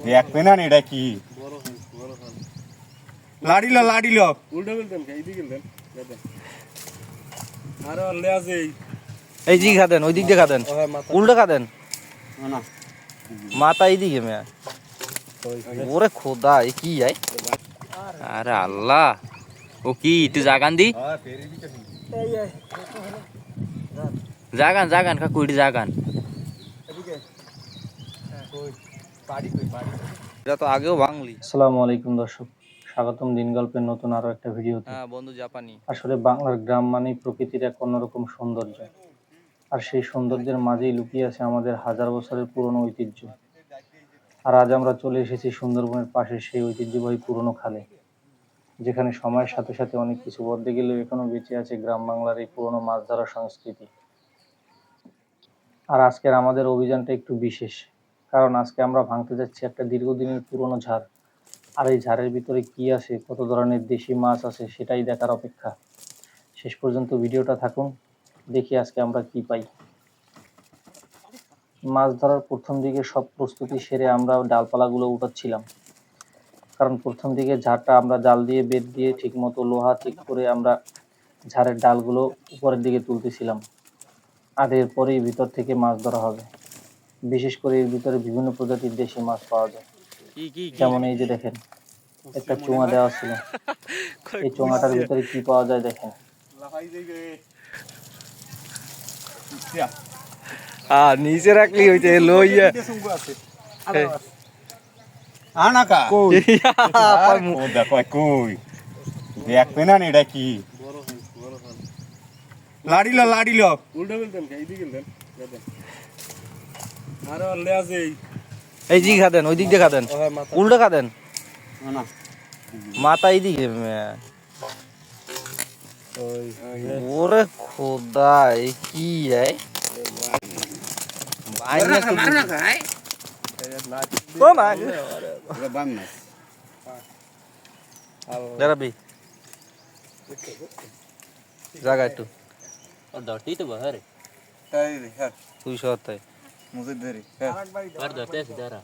দেখবে না এটা কি লাড়িল লাড়িল উল্টো গেলতেন এইদিকে গেলতেন আরে অল্লে আছে এই দিকে খাদেন ওই দিক দিয়ে খাদেন উল্টো খাদেন না মাথা এইদিকে মেয়া ওরে খোদা এ কি আই আরে আল্লাহ ও কি তুই জাগান দি জাগান জাগান কাকু এটি জাগান এটা তো আগেও বাংলি। আসসালামু আলাইকুম দর্শক, স্বাগতম দিন গল্পের নতুন আরো একটা ভিডিওতে। হ্যাঁ বন্ধু জাপানি। আসলে বাংলার গ্রাম মানেই প্রকৃতির এক অন্যরকম সৌন্দর্য, আর সেই সৌন্দর্যের মাঝেই লুকিয়ে আছে আমাদের হাজার বছরের পুরনো ঐতিহ্য। আর আজ আমরা চলে এসেছি সুন্দরবনের পাশে সেই ঐতিহ্যবাহী পুরনো খালে, যেখানে সময়ের সাথে সাথে অনেক কিছু বদলে গেলেও এখনো বেঁচে আছে গ্রাম বাংলার এই পুরনো মাছ ধরার সংস্কৃতি। আর আজকের আমাদের অভিযানটা একটু বিশেষ, কারণ আজকে আমরা ভাঙতে যাচ্ছি একটা দীর্ঘদিনের পুরনো ঝাড়। আর এই ঝাড়ের ভিতরে কি আছে, কত ধরনের দেশি মাছ আছে, সেটাই দেখার অপেক্ষা। শেষ পর্যন্ত ভিডিওটা থাকুন, দেখি আজকে আমরা কি পাই। মাছ ধরার প্রথম দিকে সব প্রস্তুতি সেরে আমরা ডালপালাগুলো উঠাচ্ছিলাম, কারণ প্রথম দিকে ঝাড়টা আমরা জাল দিয়ে বেত দিয়ে ঠিক মতো লোহা ঠিক করে আমরা ঝাড়ের ডালগুলো উপরের দিকে তুলতেছিলাম। আর এরপরেই ভিতর থেকে মাছ ধরা হবে। বিশেষ করে এর ভিতরে বিভিন্ন প্রজাতির দেশি মাছ পাওয়া যায়, যেমন এই যে দেখেন একটা চোঙা দেওয়া ছিল। এই চোঙাটার ভিতরে কি পাওয়া যায় দেখেন। নিচে রাখলি হইতে লইয়া আনাকা কই দেখো কই দেখবে না এটা কি লাড়িল লাড়িল উল্টো গেলতেন এইদিকে গেলতেন আরে অল্লে আছে এই দিকে খাদেন ওই দিক দিয়ে খাদেন উল্টো খাদেন না মাথা এইদিকে মেয়া ওরে খোদা এ কি আই ও মা বাংলা দাঁড়াবি জায়গা একটু ধরতেই তো বাহারে তাই হ্যাঁ তুই সত্য মুজে ধরে আর ধরতে আছে দাঁড়া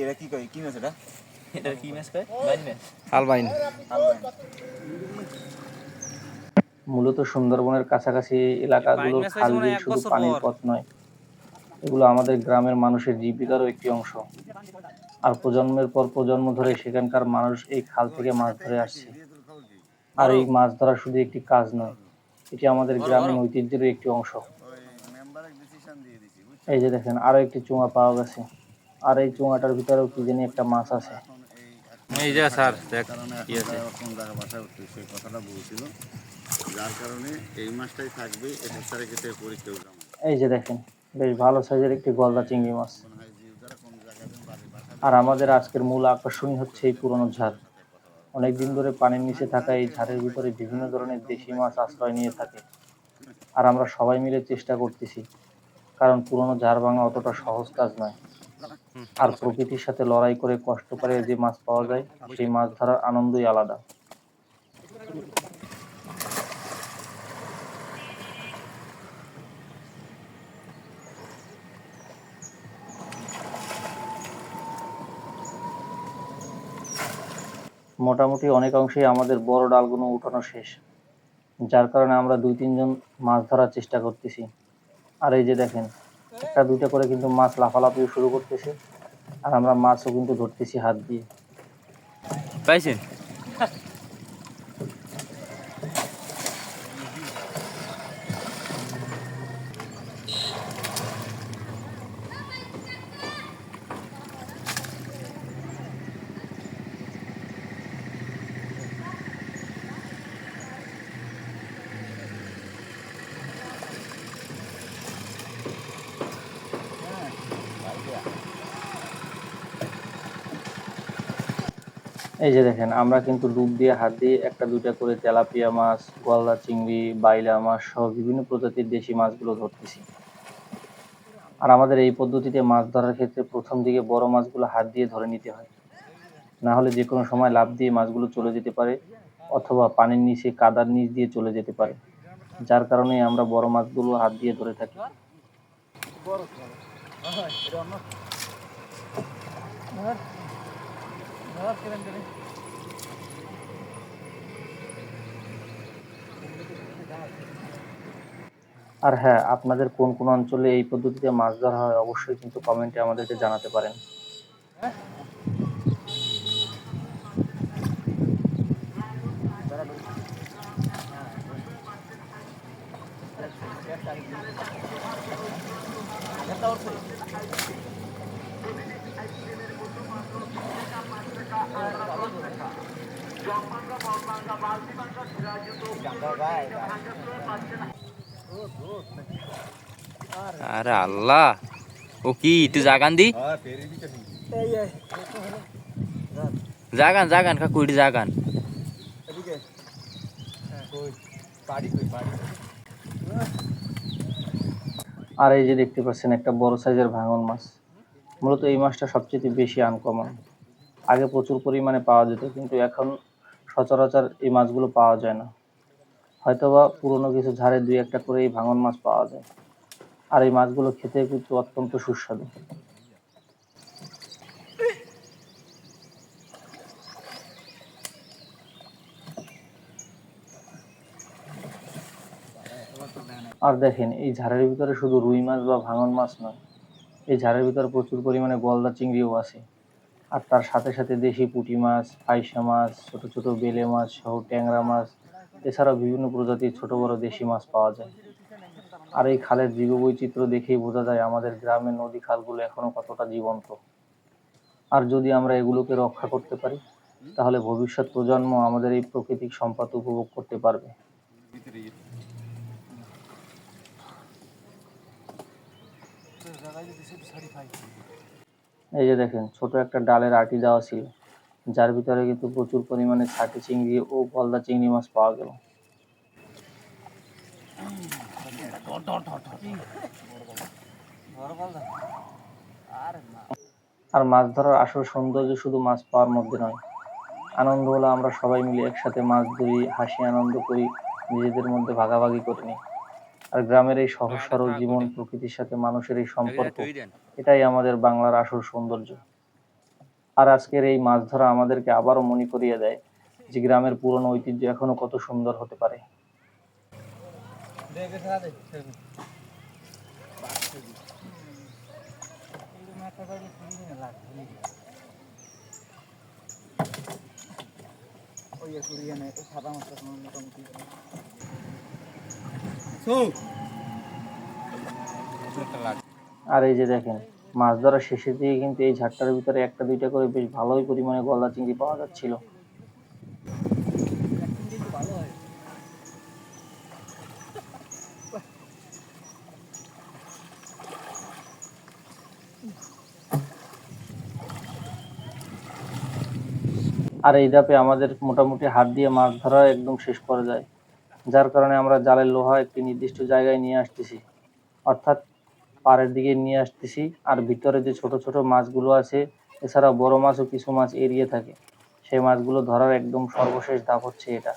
এটা কি কই কি মাছ এটা এটা কি মাছ কয় আলবাইন। মূলত সুন্দরবনের কাছাকাছি এলাকাগুলোর খাল বিল শুধু পানির পথ নয়, এগুলো আমাদের গ্রামের মানুষের জীবিকারও একটি অংশ। আর প্রজন্মের পর প্রজন্ম ধরে সেখানকার মানুষ এই খাল থেকে মাছ ধরে আসছে। আর এই মাছ ধরা শুধু একটি কাজ নয়, এটি আমাদের গ্রামীণ ঐতিহ্যেরও একটি অংশ। এই যে দেখেন আরো একটি চোঙা পাওয়া গেছে, আর এই চোঙাটার ভিতরেও কি জানি একটা মাছ আছে। এই যে স্যার দেখ কি আছে কোন জায়গা বাসায় উঠছে সেই কথাটা বলছিল, যার কারণে এই মাছটাই থাকবে এটা সারে কেটে পরীক্ষা উঠাম। এই যে দেখেন বেশ ভালো সাইজের একটি গলদা চিংড়ি মাছ। আর আমাদের আজকের মূল আকর্ষণই হচ্ছে এই পুরনো ঝাড়। অনেকদিন ধরে পানির নিচে থাকা এই ঝাড়ের ভিতরে বিভিন্ন ধরনের দেশি মাছ আশ্রয় নিয়ে থাকে। আর আমরা সবাই মিলে চেষ্টা করতেছি, কারণ পুরনো ঝাড় ভাঙা অতটা সহজ কাজ নয়। আর প্রকৃতির সাথে লড়াই করে কষ্ট করে যে মাছ পাওয়া যায়, সেই মাছ ধরার আনন্দই আলাদা। মোটামুটি অনেক অংশেই আমাদের বড় ডালগুলো উঠানো শেষ, যার কারণে আমরা 2-3 জন মাছ ধরার চেষ্টা করতেছি। আর এই যে দেখেন একটা দুইটা করে কিন্তু মাছ লাফালাফিও শুরু করতেছে, আর আমরা মাছও কিন্তু ধরতেছি হাত দিয়ে। পাইছেন এই যে দেখেন আমরা কিন্তু ডুব দিয়ে হাত দিয়ে একটা দুইটা করে তেলাপিয়া মাছ, গলদা চিংড়ি, বাইলা মাছ সহ বিভিন্ন প্রজাতির দেশি মাছগুলো ধরতেছি। আর আমাদের এই পদ্ধতিতে মাছ ধরার ক্ষেত্রে প্রথম দিকে বড় মাছগুলো হাত দিয়ে ধরে নিতে হয়, না হলে যে কোনো সময় লাফ দিয়ে মাছগুলো চলে যেতে পারে, অথবা পানির নিচে কাদার নিচ দিয়ে চলে যেতে পারে। যার কারণে আমরা বড় মাছগুলো হাত দিয়ে ধরে থাকি। আর হ্যাঁ, আপনাদের কোন কোন অঞ্চলে এই পদ্ধতিতে মাছ ধরা হয় অবশ্যই কিন্তু কমেন্টে আমাদেরকে জানাতে পারেন। আরে আল্লাহ, ও কি একটু জাগান দি, জাগান জাগান কাকু, একটু জাগান। আর এই যে দেখতে পাচ্ছেন একটা বড় সাইজের ভাঙন মাছ। মূলত এই মাছটা সবচেয়ে বেশি আনকমন। আগে প্রচুর পরিমাণে পাওয়া যেত, কিন্তু এখন সচরাচর এই মাছগুলো পাওয়া যায় না। হয়তোবা পুরনো কিছু ঝাড়ে দুই একটা করে এই ভাঙন মাছ পাওয়া যায়। আর এই মাছগুলো খেতে কিন্তু অত্যন্ত সুস্বাদু। আর দেখেন, এই ঝাড়ের ভিতরে শুধু রুই মাছ বা ভাঙন মাছ নয়, এই ঝাড়ের ভিতরে প্রচুর পরিমাণে গলদা চিংড়িও আছে। আর তার সাথে সাথে দেশি পুঁটি মাছ, পাইসা মাছ, ছোট ছোট বেলে মাছ সহ ট্যাংরা মাছ, এছাড়াও বিভিন্ন প্রজাতির ছোট বড় দেশি মাছ পাওয়া যায়। আর এই খালের জীববৈচিত্র্য দেখেই বোঝা যায় আমাদের গ্রামের নদী খালগুলো এখনো কতটা জীবন্ত। আর যদি আমরা এগুলোকে রক্ষা করতে পারি, তাহলে ভবিষ্যৎ প্রজন্ম আমাদের এই প্রাকৃতিক সম্পদ উপভোগ করতে পারবে। এই যে দেখেন, ছোট একটা ডালের আটি দেওয়া ছিল, যার ভিতরে কিন্তু প্রচুর পরিমাণে ছাটি চিংড়ি ও গলদা চিংড়ি মাছ পাওয়া গেল। আর মাছ ধরার আসল সৌন্দর্য শুধু মাছ পাওয়ার মধ্যে নয়, আনন্দ হলো আমরা সবাই মিলে একসাথে মাছ ধরি, হাসি আনন্দ করি, নিজেদের মধ্যে ভাগাভাগি করে নিই। আর গ্রামের এই সহজ সরল জীবন, প্রকৃতির সাথে মানুষের এই সম্পর্ক, এটাই আমাদের বাংলার আসল সৌন্দর্য। আর আজকের এই মাছ ধরা আমাদেরকে আবারও মনে করিয়ে দেয় যে গ্রামের পুরনো ঐতিহ্য এখনো কত সুন্দর হতে পারে। আর এই যে দেখেন, মাছ ধরা শেষের দিকে কিন্তু এই ঝাড়টার ভিতরে একটা দুইটা করে বেশ ভালোই পরিমাণে গলদা চিংড়ি পাওয়া যাচ্ছিল। আর এই ধাপে আমাদের মোটামুটি হাত দিয়ে মাছ ধরা একদম শেষ পর্যায়ে, যার কারণে আমরা জালের লোহা একটি নির্দিষ্ট জায়গায় নিয়ে আসতেছি, অর্থাৎ পাড়ের দিকে নিয়ে আসতেছি। আর ভিতরে যে ছোট ছোট মাছগুলো আছে, এছাড়া বড় মাছও কিছু মাছ এড়িয়ে থাকে, সেই মাছগুলো ধরার একদম সর্বশেষ ধাপ হচ্ছে এটা।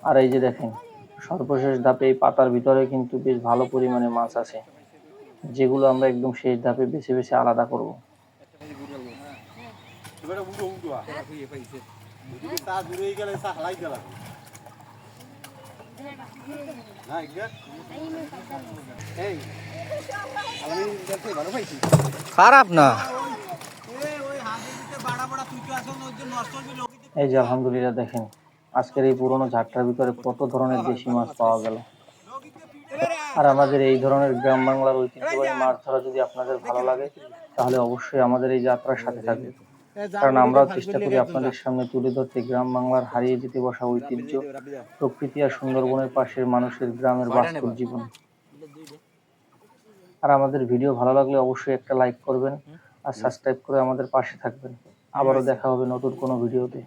আর এই যে দেখেন, সর্বশেষ ধাপে এই পাতার ভিতরে কিন্তু বেশ ভালো পরিমাণে মাছ আছে, যেগুলো আমরা একদম শেষ ধাপে বেছে বেছে আলাদা করব। খারাপ না, এই যে আলহামদুলিল্লাহ দেখেন আজকের এই পুরনো ঝাড়টার ভিতরে কত ধরনের দেশি মাছ পাওয়া গেল। আর আমাদের এই ধরনের গ্রাম বাংলার ঐতিহ্যবাহী মাছ ধরা যদি আপনাদের ভালো লাগে তাহলে অবশ্যই আমাদের এই যাত্রার সাথে থাকবেন, কারণ আমরাও চেষ্টা করি আপনাদের সামনে তুলে ধরতে গ্রাম বাংলার হারিয়ে যেতে বসা ঐতিহ্য, প্রকৃতি আর সুন্দরবনের পাশের মানুষের গ্রামের বাস্তব জীবন। আর আমাদের ভিডিও ভালো লাগলে অবশ্যই একটা লাইক করবেন আর সাবস্ক্রাইব করে আমাদের পাশে থাকবেন। আবারও দেখা হবে নতুন কোনো ভিডিওতে।